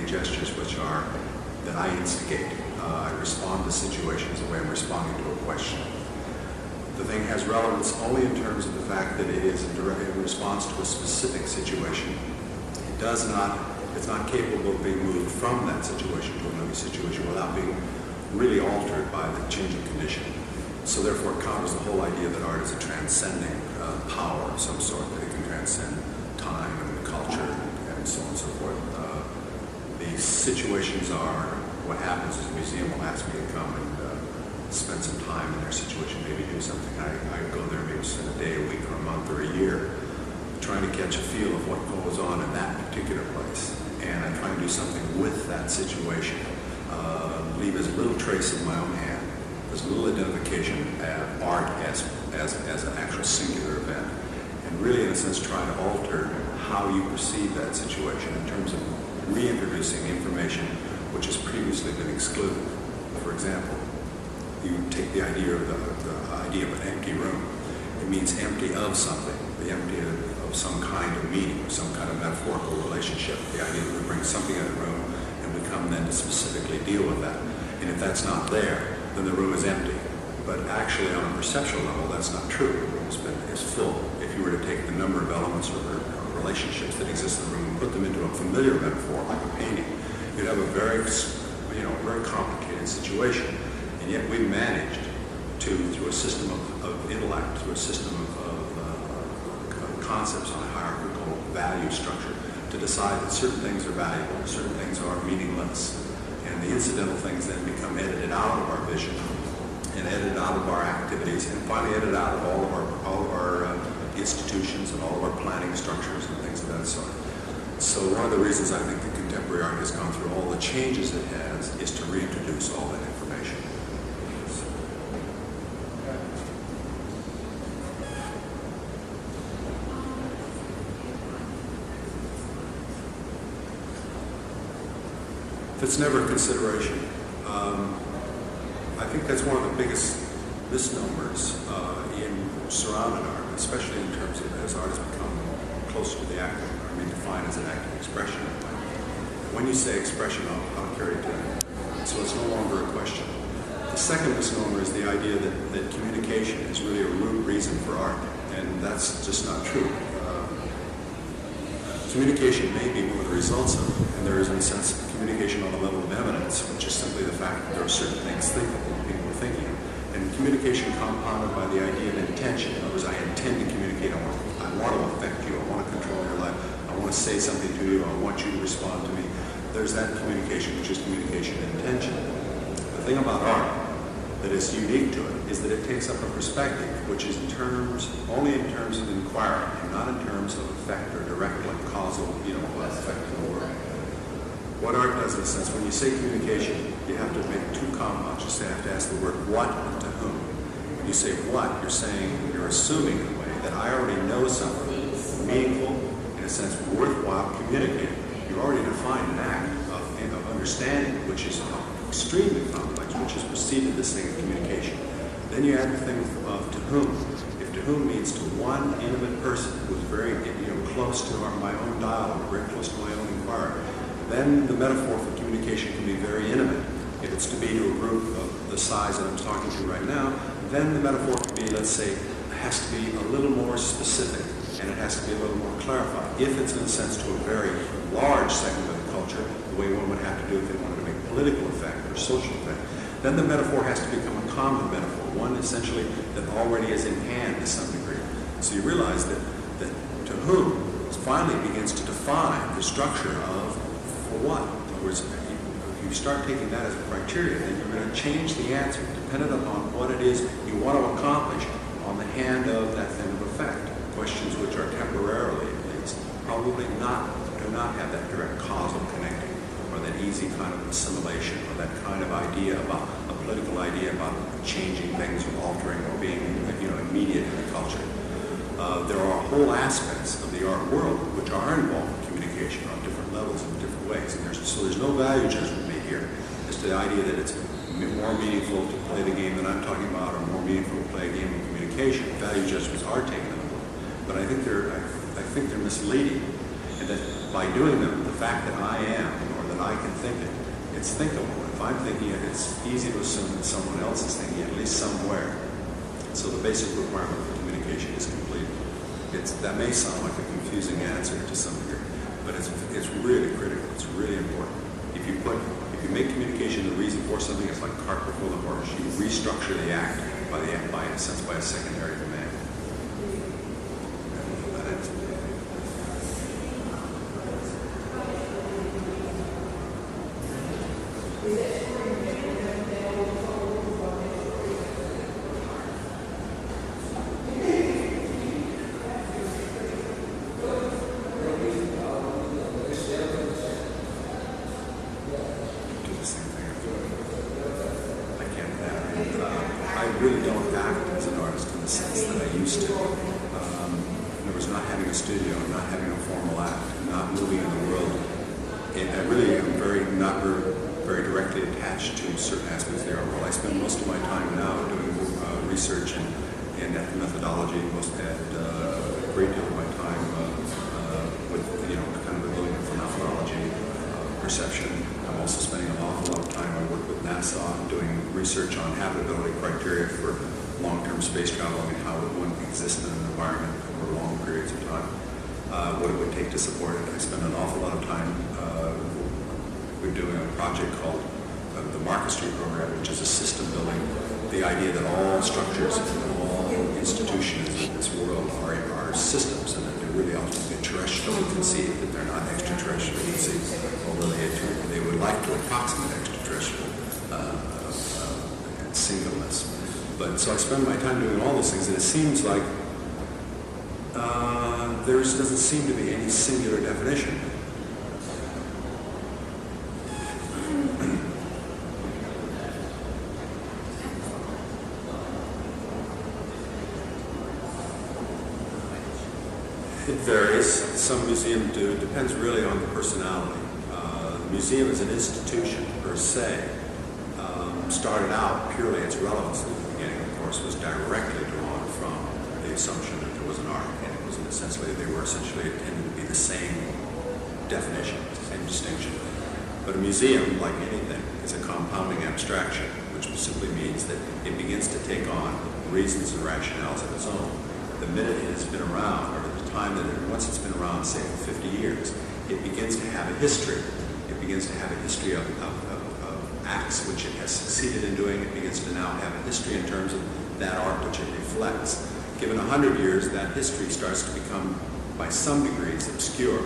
make gestures which are that I instigate. I respond to situations the way I'm responding to a question. The thing has relevance only in terms of the fact that it is in response to a specific situation. It's not capable of being moved from that situation to another situation without being really altered by the changing condition. So therefore it counters the whole idea that art is a transcending power of some sort, that it can transcend time and culture and so on and so forth. The situations are what happens is the museum will ask me to come and spend some time in their situation, maybe do something. I go there maybe spend a day, a week, or a month, or a year, trying to catch a feel of what goes on in that particular place. And I try and do something with that situation, leave as little trace of my own hand, as little identification of art as an actual singular event, and really, in a sense, try to alter how you perceive that situation in terms of reintroducing information which has previously been excluded. For example, you take the idea of the idea of an empty room. It means empty of something, the empty of some kind of meaning, some kind of metaphorical relationship. The idea that we bring something in the room and we come then to specifically deal with that. And if that's not there, then the room is empty. But actually, on a perceptual level, that's not true. The room is full. If you were to take the number of elements or relationships that exist in the room and put them into a familiar metaphor, like a painting, you'd have a very complicated situation. And yet we've managed to, through a system of intellect, through a system of concepts on a hierarchical value structure, to decide that certain things are valuable, certain things are meaningless. And the incidental things then become edited out of our vision and edited out of our activities and finally edited out of all of our institutions and all of our planning structures and things of that sort. So one of the reasons I think that contemporary art has gone through all the changes it has is to reintroduce all that information. If it's never a consideration, I think that's one of the biggest misnomers in surrounded art, especially in terms of as art has become closer to the act of, defined as an act of expression. When you say expression, I'll carry it to that. So it's no longer a question. The second misnomer is the idea that communication is really a root reason for art, and that's just not true. Communication may be one of the results of it, and there is, in a sense, communication on the level of evidence, which is simply the fact that there are certain things thinkable, people are thinking. And communication compounded by the idea of intention. In other words, I intend to communicate, I want to affect you, I want to control your life, I want to say something to you, I want you to respond to me. There's that communication, which is communication intention. The thing about art that is unique to it is that it takes up a perspective which is only in terms of inquiry, and not in terms of effect or direct, like causal, effect in the world. What art does, in a sense, when you say communication, you have to make two compounds. You have to ask the word what and to whom. When you say what, you're assuming in a way that I already know something meaningful, in a sense, worthwhile communicating. You already defined an act of understanding, which is extremely complex, which has preceded this thing of communication. Then you add the thing of to whom. If to whom means to one intimate person who is very close to my own dialogue, very close to my own inquiry, then the metaphor for communication can be very intimate. If it's to be to a group of the size that I'm talking to right now, then the metaphor can be, let's say, has to be a little more specific, and it has to be a little more clarified. If it's, in a sense, to a very large segment of the culture, the way one would have to do if they wanted to make political effect or social effect, then the metaphor has to become a common metaphor, one essentially that already is in hand to some degree. So you realize that to whom finally begins to define the structure of for what. In other words, if you start taking that as a criteria, then you're going to change the answer dependent upon what it is you want to accomplish on the hand of that thing of effect. Questions which are temporarily, at least, probably do not have that direct causal connecting, or that easy kind of assimilation, or that kind of idea about a political idea about changing things or altering or being immediate in the culture. There are whole aspects of the art world which are involved in communication on different levels in different ways. And there's no value judgment made here as to the idea that it's more meaningful to play the game that I'm talking about or more meaningful to play a game of communication. Value judgments are taken in the world. But I think they're misleading, and that by doing them, the fact that I am, or that I can think it. It's thinkable. If I'm thinking it, it's easy to assume that someone else is thinking it, at least somewhere. So the basic requirement for communication is complete. That may sound like a confusing answer to some degree, but it's really critical. It's really important. If you make communication the reason for something, it's like cart before the horse. You restructure the act by in a sense by a secondary demand. Research on habitability criteria for long-term space travel and how it would exist in an environment over long periods of time, what it would take to support it. I spend an awful lot of time, we're doing a project called the Market Street Program, which is a system building, the idea that all structures and all institutions in this world are systems and that they're really ultimately terrestrially conceived, that they're not extraterrestrially conceived, although they would like to approximate extraterrestrial singleness. But so I spend my time doing all those things, and it seems like there doesn't seem to be any singular definition. It varies. Some museums do. It depends really on the personality. The museum as an institution per se started out purely its relevance at the beginning, of course, was directly drawn from the assumption that there was an art, and it was they were essentially intended to be the same definition, the same distinction. But a museum, like anything, is a compounding abstraction, which simply means that it begins to take on reasons and rationales of its own. The minute it has been around, or at the time that once it's been around, say, for 50 years, it begins to have a history. It begins to have a history of acts which it has succeeded in doing. It begins to now have a history in terms of that art which it reflects. Given 100 years, that history starts to become, by some degrees, obscure,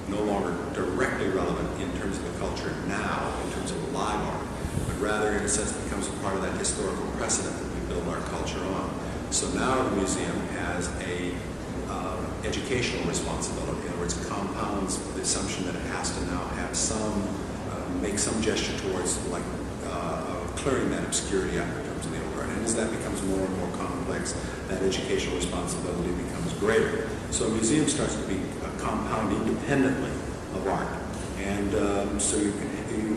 no longer directly relevant in terms of the culture now, in terms of live art, but rather, in a sense, becomes a part of that historical precedent that we build our culture on. So now the museum has a educational responsibility. In other words, it compounds the assumption that it has to now have make some gesture towards clearing that obscurity out in terms of the old art. And as that becomes more and more complex, that educational responsibility becomes greater. So a museum starts to be compound independently of art. And so you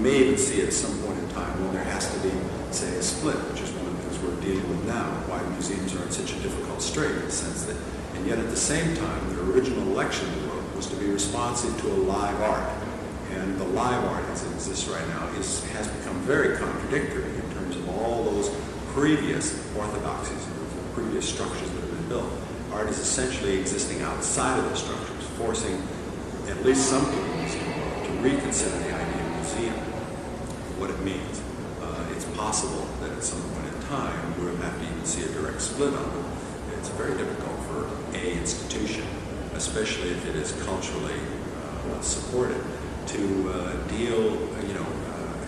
may even see at some point in time when there has to be, say, a split, which is one of the things we're dealing with now, why museums are in such a difficult strait in the sense that, and yet at the same time, their original election was to be responsive to a live art. And the live art as it exists right now has become very contradictory in terms of all those previous orthodoxies, the previous structures that have been built. Art is essentially existing outside of the structures, forcing at least some people in this world to reconsider the idea of museum, what it means. It's possible that at some point in time we'll have to even see a direct split on it. It's very difficult for a institution, especially if it is culturally supported, to deal,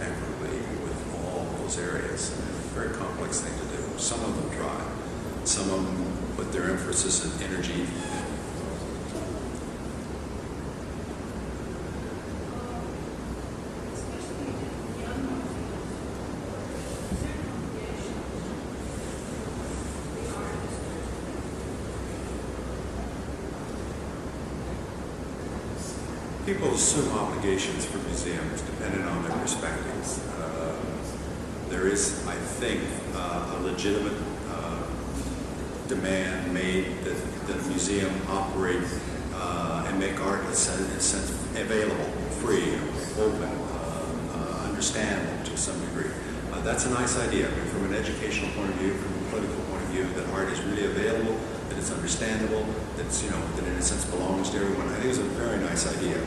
equitably with all those areas. It's a very complex thing to do. Some of them try. Some of them put their emphasis and energy. People assume obligations for museums depending on their perspectives. There is, I think, a legitimate demand made that a museum operate and make art in a sense available, free, open, understand them to some degree. That's a nice idea. I mean, from an educational point of view, from a political point of view, that art is really available, that it's understandable, that it's, that in a sense belongs to everyone. I think it's a very nice idea.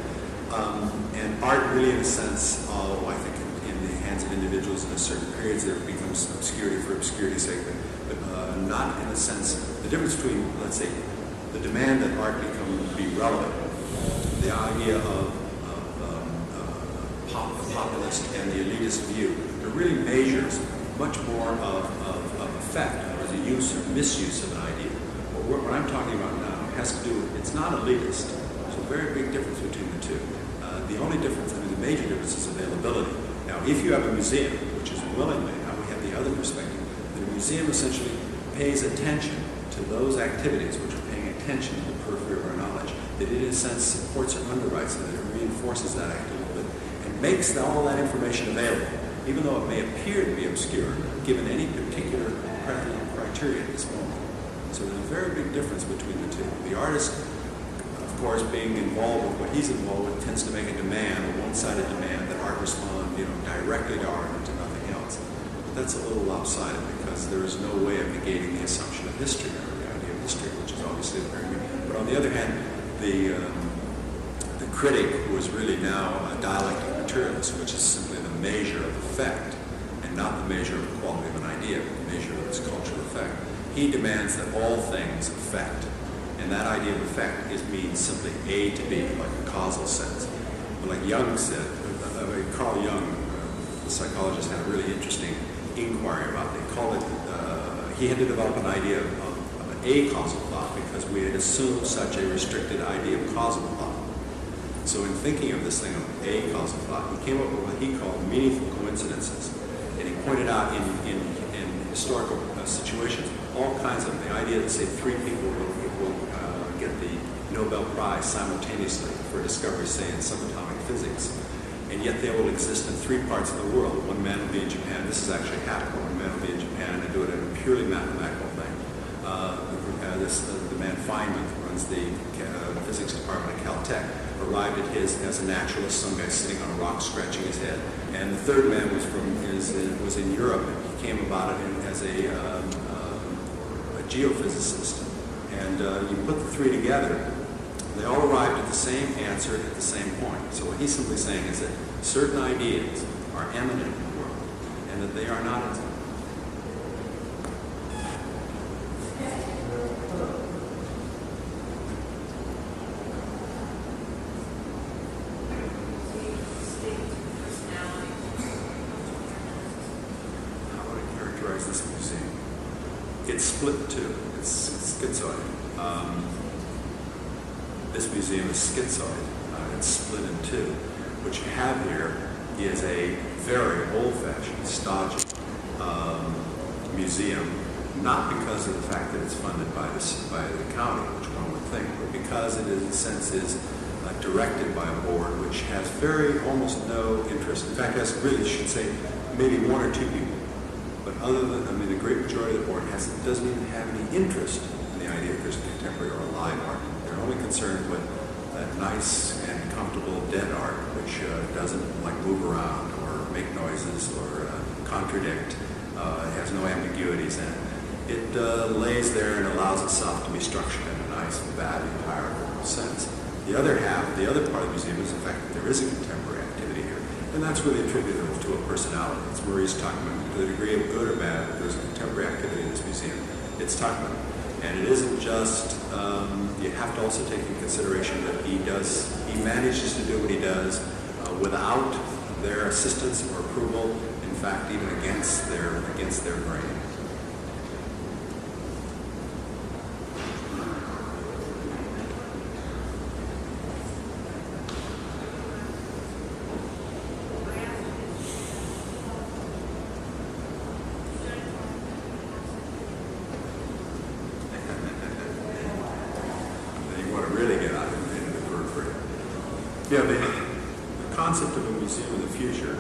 And art really, in a sense, I think in the hands of individuals in a certain periods, there becomes obscurity for obscurity's sake, but not in a sense, the difference between, let's say, the demand that art be relevant, the idea of the populist and the elitist view, it really measures much more of effect or the use or misuse of an idea. What I'm talking about now has to do with, it's not elitist. There's a very big difference between the two. The only difference, the major difference is availability. Now, if you have a museum, which is willingly, now we have the other perspective, the museum essentially pays attention to those activities which are paying attention to the periphery of our knowledge, that it in a sense supports or underwrites it, that it reinforces that act a little bit, and makes all that information available, even though it may appear to be obscure, given any particular criteria at this moment. So there's a very big difference between the two. The artist, of course, being involved with what he's involved with, tends to make a demand, a one-sided demand, that art respond, directly to art and to nothing else. But that's a little lopsided because there is no way of negating the assumption of history or the idea of history, which is obviously very big. But on the other hand, the critic, who is really now a dialectic materialist, which is simply the measure of effect, and not the measure of the quality of an idea, but the measure of its cultural effect, he demands that all things affect. And that idea of effect means simply A to B, like a causal sense. But like Jung said, Carl Jung, the psychologist, had a really interesting inquiry about it. They called it, he had to develop an idea of an a-causal thought because we had assumed such a restricted idea of causal thought. So in thinking of this thing of a-causal thought, he came up with what he called meaningful coincidences. And he pointed out in historical situations all kinds of the idea that, say, three people will get the Nobel Prize simultaneously for discovery, say, in subatomic physics, and yet they will exist in three parts of the world. One man will be in Japan. This has actually happened. One man will be in Japan and do it in a purely mathematical thing. The man Feynman, who runs the physics department at Caltech, arrived at his as a naturalist, some guy sitting on a rock scratching his head. And the third man was in Europe, and he came about it as a geophysicist. And you put the three together, they all arrived at the same answer at the same point. So what he's simply saying is that certain ideas are eminent in the world, and that they are not as this museum. It's split too. It's schizoid. This museum is schizoid. It's split in two. What you have here is a very old-fashioned, stodgy museum, not because of the fact that it's funded by the county, which one would think, but because it is, in a sense, is directed by a board which has almost no interest. In fact, that's really, should say, maybe one or two people. But other than, the great majority of the board doesn't even have any interest in the idea that there's a contemporary or a live art. They're only concerned with that nice and comfortable dead art, which doesn't move around or make noises or contradict. It has no ambiguities in it. It lays there and allows itself to be structured in a nice, value hierarchical sense. The other part of the museum is the fact that there is a contemporary activity here. And that's really attributable to a personality. It's Maurice Tuckman. To the degree of good or bad, there's a contemporary activity in this museum. It's Tuckman. And it isn't just, you have to also take into consideration that he manages to do what he does without their assistance or approval, in fact, even against their grain. Yeah, the concept of a museum of the future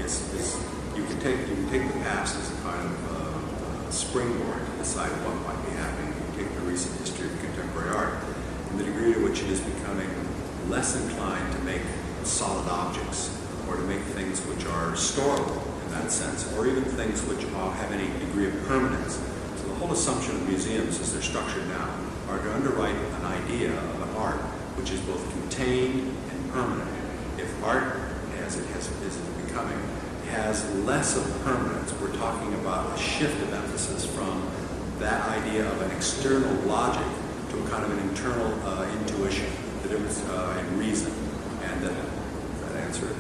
is you can take the past as a kind of springboard to decide what might be happening. You can take the recent history of contemporary art and the degree to which it is becoming less inclined to make solid objects or to make things which are storable in that sense, or even things which have any degree of permanence. So the whole assumption of museums, as they're structured now, are to underwrite an idea of an art which is both contained and permanent. If art, as it is becoming, has less of permanence, we're talking about a shift of emphasis from that idea of an external logic to a kind of an internal intuition, the difference in reason. And does that answer it?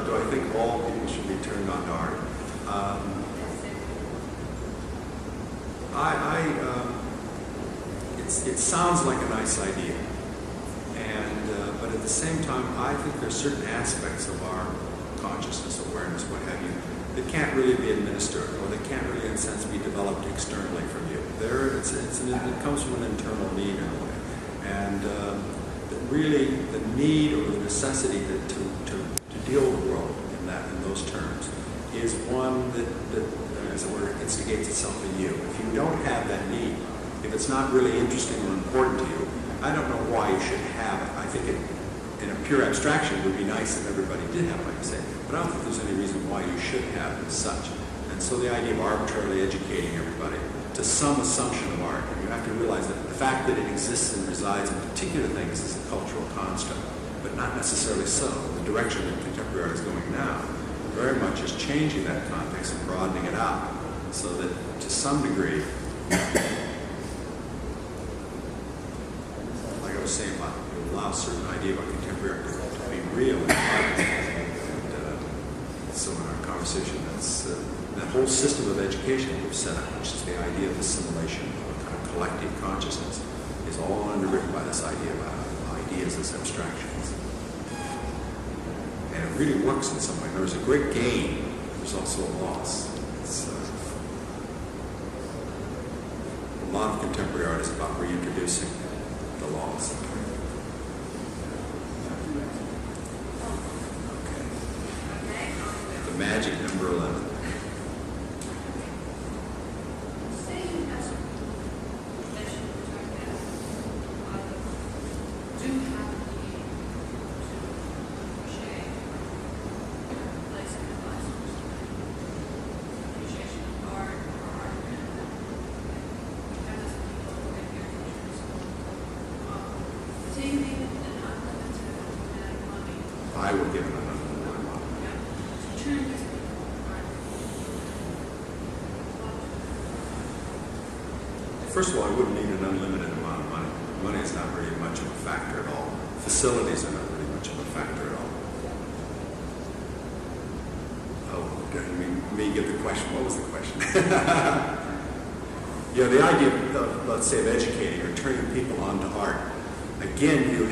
Do I think all people should be turned on to art? It sounds like a nice idea, and but at the same time, I think there's certain aspects of our consciousness, awareness, what have you, that can't really be administered, or that can't really, in a sense, be developed externally from you. It comes from an internal need in a way, and really the need or the necessity to deal with the world in those terms is one that as it were, instigates itself in you. If you don't have that need, if it's not really interesting or important to you, I don't know why you should have it. I think in a pure abstraction, it would be nice if everybody did have it, like I say, but I don't think there's any reason why you should have it as such. And so the idea of arbitrarily educating everybody to some assumption of art, and you have to realize that the fact that it exists and resides in particular things is a cultural construct, but not necessarily so. The direction that contemporary art is going now very much is changing that context and broadening it out so that to some degree, like I was saying, about you allow a certain idea about contemporary art to be real and art. And so in our conversation, that's that whole system of education we've set up, which is the idea of assimilation of a kind of collective consciousness, is all underwritten by this idea about ideas as abstractions. And it really works in some way. There's a great gain, there's also a loss. A lot of contemporary art is about reintroducing the loss. Okay. The magic number 11. I would give it an unlimited amount. First of all, I wouldn't need an unlimited amount of money. Money is not really much of a factor at all. Facilities are not really much of a factor at all. Oh, okay. Me give the question. What was the question? Yeah, the idea of, let's say, of educating or turning people on to art. Again, you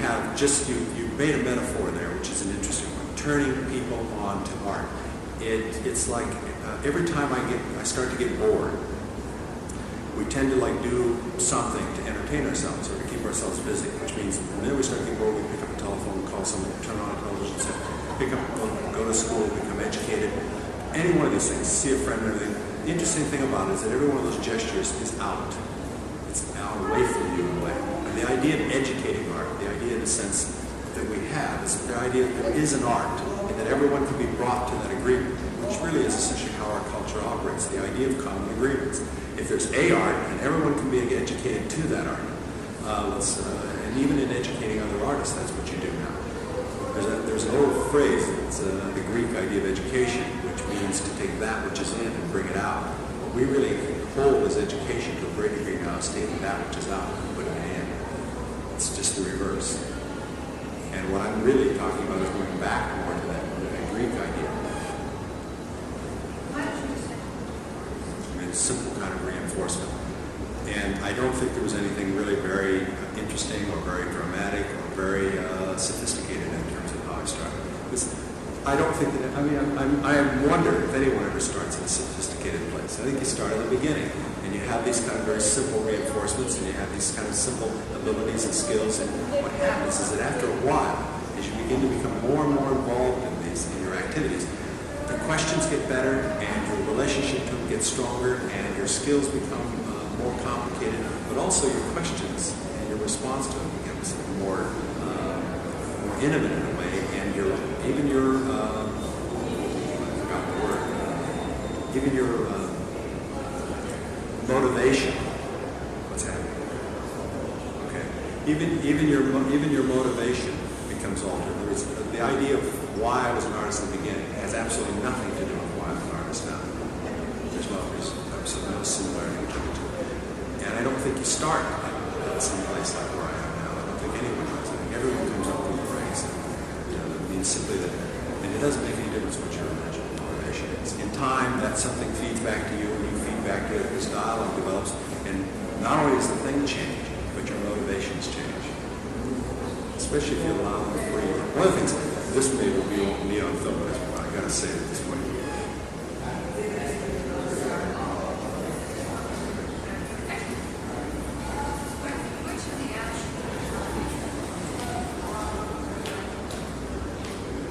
made a metaphor there, which is an interesting one. Turning people on to art. It's like every time I start to get bored, we tend to do something to entertain ourselves or to keep ourselves busy, which means the minute we start getting bored, we pick up a telephone, call someone, turn on a television set, go to school, become educated. Any one of these things, see a friend and everything. The interesting thing about it is that every one of those gestures is out. It's out away from you in a way. And the idea of educating art, the idea in the sense that we have, is the idea that there is an art and that everyone can be brought to that agreement, which really is essentially how our culture operates, the idea of common agreements. If there's a art, and everyone can be educated to that art. And even in educating other artists, that's what you do now. There's an old phrase, it's the Greek idea of education, which means to take that which is in and bring it out. What we really hold as education to a great degree now is taking that which is out and putting it in. It's just the reverse. And what I'm really talking about is going back more to that Greek idea. Simple kind of reinforcement. And I don't think there was anything really very interesting or very dramatic or very sophisticated in terms of how I started. I don't think that, I wonder if anyone ever starts in a sophisticated place. I think you start at the beginning and you have these kind of very simple reinforcements and you have these kind of simple abilities and skills. And what happens is that after a while, as you begin to become more and more involved in your activities, the questions get better, and your relationship to them gets stronger, and your skills become more complicated, but also your questions and your response to them becomes more intimate in a way, and even your motivation. What's happening? Okay. Even your motivation becomes altered. The idea of why I was an artist in the beginning has absolutely nothing to do with why I'm an artist now. There's absolutely no similarity between the two. And I don't think you start at some place like where I am now. I don't think anyone does. I think everyone comes up through the ranks. It means simply that, and it doesn't make any difference what your original motivation is. In time, that something feeds back to you, and you feed back to it. This dialogue develops, and not only does the thing change, but your motivations change. Especially if you allow them to breathe. One of the things, this may reveal me on film, but I gotta say it this way.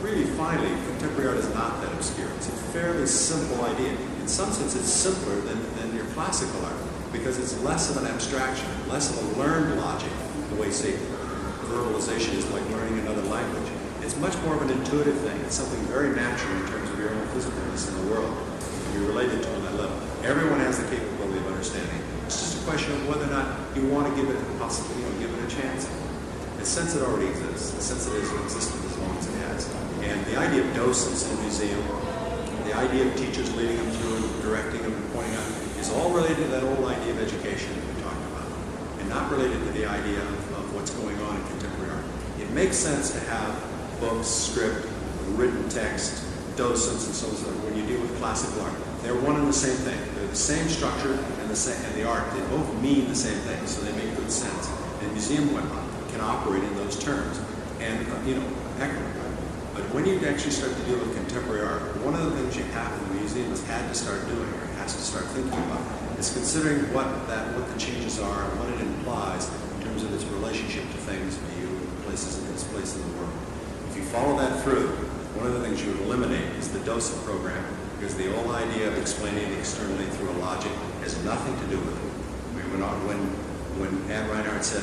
Really, finally, contemporary art is not that obscure. It's a fairly simple idea. In some sense, it's simpler than your classical art because it's less of an abstraction, less of a learned logic, the way, say, verbalization is like learning another language. It's much more of an intuitive thing. It's something very natural in terms of your own physicalness in the world. You're related to on that level. Everyone has the capability of understanding. It's just a question of whether or not you want to give it a possibility or give it a chance. In a sense, it already exists. In a sense, it has existed as long as it has. And the idea of docents in a museum, the idea of teachers leading them through and directing them and pointing out, is all related to that old idea of education that we talked about, and not related to the idea of what's going on in contemporary art. It makes sense to have books, script, written text, docents, and so on. When you deal with classical art, they're one and the same thing. They're the same structure and the art. They both mean the same thing, so they make good sense. And a museum can operate in those terms, and excellent. But when you actually start to deal with contemporary art, one of the things you have in the museum has had to start doing, or has to start thinking about, is considering what the changes are and what it implies in terms of its relationship to things, view, places, and its place in the world. If you follow that through, one of the things you would eliminate is the docent program, because the whole idea of explaining externally through a logic has nothing to do with it. I mean, when Anne Reinhardt said,